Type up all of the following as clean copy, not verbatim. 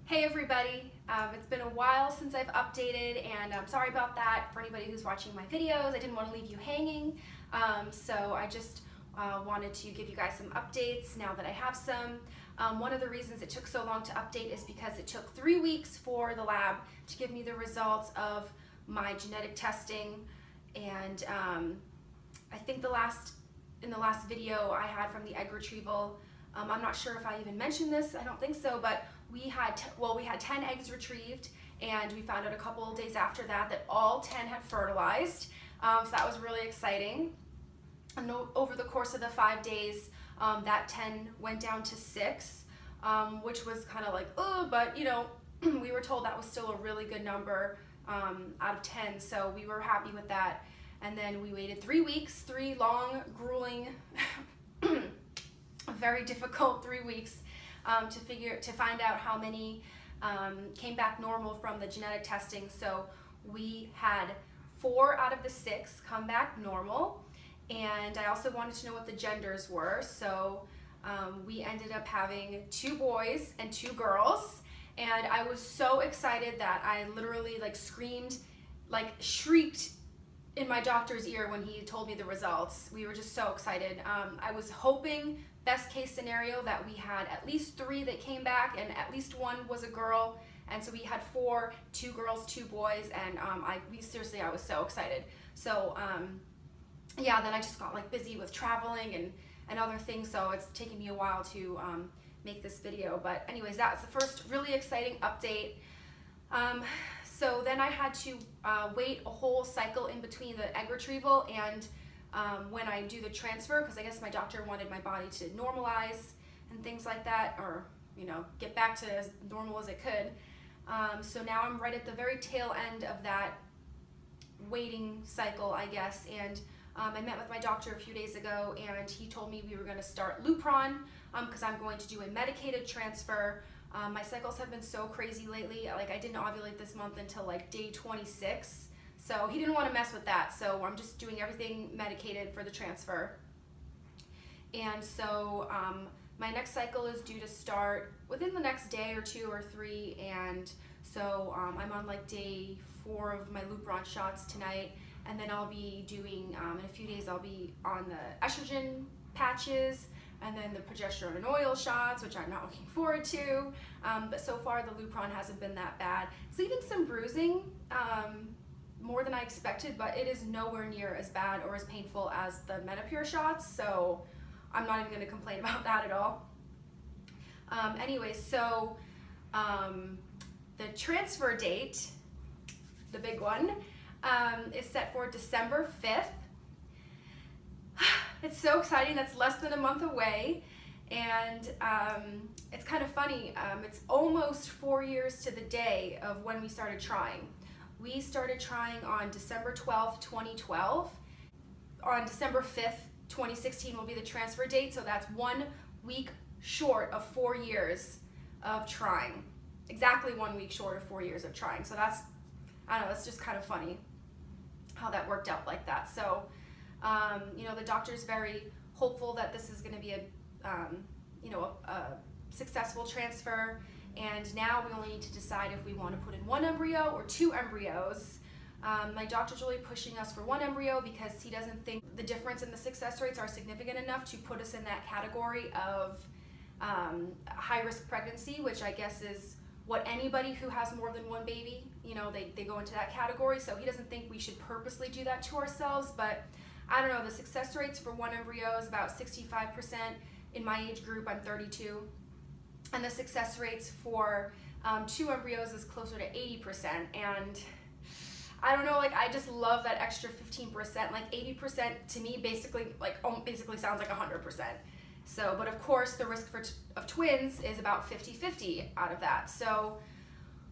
Hey everybody, it's been a while since I've updated, and I'm sorry about that for anybody who's watching my videos. I didn't want to leave you hanging, so I just wanted to give you guys some updates now that I have some. One of the reasons it took so long to update is because it took 3 weeks for the lab to give me the results of my genetic testing, and I think in the last video I had from the egg retrieval, I'm not sure if I even mentioned this, I don't think so, but we had 10 eggs retrieved, and we found out a couple days after that that all 10 had fertilized, so that was really exciting. And over the course of the 5 days, that 10 went down to 6, which was kind of like, oh, but you know, we were told that was still a really good number out of 10, so we were happy with that. And then we waited 3 weeks, 3 long, grueling, very difficult 3 weeks to find out how many came back normal from the genetic testing. So we had 4 out of the 6 come back normal, and I also wanted to know what the genders were. So we ended up having 2 boys and 2 girls, and I was so excited that I literally shrieked in my doctor's ear when he told me the results. We were just so excited. I was hoping, best case scenario, that we had at least 3 that came back and at least 1 was a girl, and so we had 4, 2 girls, 2 boys, and I was so excited. So yeah, then I just got busy with traveling and other things, so it's taken me a while to make this video. But anyways, that's the first really exciting update. So then I had to wait a whole cycle in between the egg retrieval and when I do the transfer, because I guess my doctor wanted my body to normalize and things like that, or get back to as normal as it could. So now I'm right at the very tail end of that waiting cycle, I guess, and I met with my doctor a few days ago, and he told me we were going to start Lupron because I'm going to do a medicated transfer. My cycles have been so crazy lately. I didn't ovulate this month until day 26, so he didn't want to mess with that, so I'm just doing everything medicated for the transfer. And so my next cycle is due to start within the next day or 2 or 3, and so I'm on day 4 of my Lupron shots tonight, and then I'll be doing, in a few days I'll be on the estrogen patches, and then the progesterone and oil shots, which I'm not looking forward to, but so far the Lupron hasn't been that bad. It's leaving some bruising, more than I expected, but it is nowhere near as bad or as painful as the Menopur shots, so I'm not even going to complain about that at all. Anyways, so the transfer date, the big one, is set for December 5th. It's so exciting. That's less than a month away, and it's kind of funny. It's almost 4 years to the day of when we started trying. We started trying on December 12th, 2012. On December 5th, 2016 will be the transfer date, so that's 1 week short of 4 years of trying. Exactly 1 week short of 4 years of trying. So that's, I don't know, that's just kind of funny how that worked out like that. So the doctor's very hopeful that this is going to be a successful transfer, and now we only need to decide if we want to put in 1 embryo or 2 embryos. My doctor's really pushing us for 1 embryo because he doesn't think the difference in the success rates are significant enough to put us in that category of high-risk pregnancy, which I guess is what anybody who has more than 1 baby, they go into that category. So he doesn't think we should purposely do that to ourselves, but I don't know, the success rates for 1 embryo is about 65%. In my age group, I'm 32. And the success rates for 2 embryos is closer to 80%. And I don't know, I just love that extra 15%. 80% to me basically sounds like 100%. So, but of course the risk of twins is about 50-50 out of that. So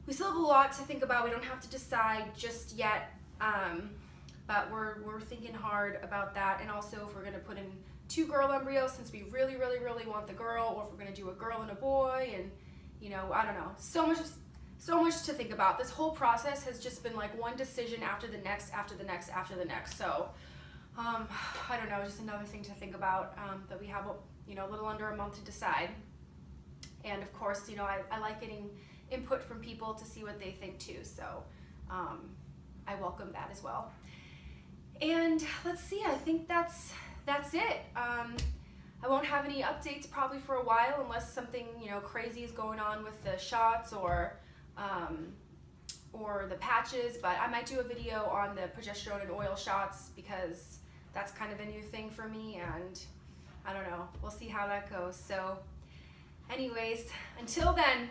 we still have a lot to think about. We don't have to decide just yet. But we're thinking hard about that, and also if we're going to put in 2 girl embryos, since we really, really, really want the girl, or if we're going to do a girl and a boy, and I don't know, so much to think about. This whole process has just been one decision after the next, after the next, after the next. So I don't know, just another thing to think about, that we have a little under a month to decide. And of course, I like getting input from people to see what they think too. So I welcome that as well. And let's see, I think that's it. I won't have any updates probably for a while unless something, you know, crazy is going on with the shots or the patches, but I might do a video on the progesterone and oil shots because that's kind of a new thing for me, and I don't know, we'll see how that goes. So anyways, until then,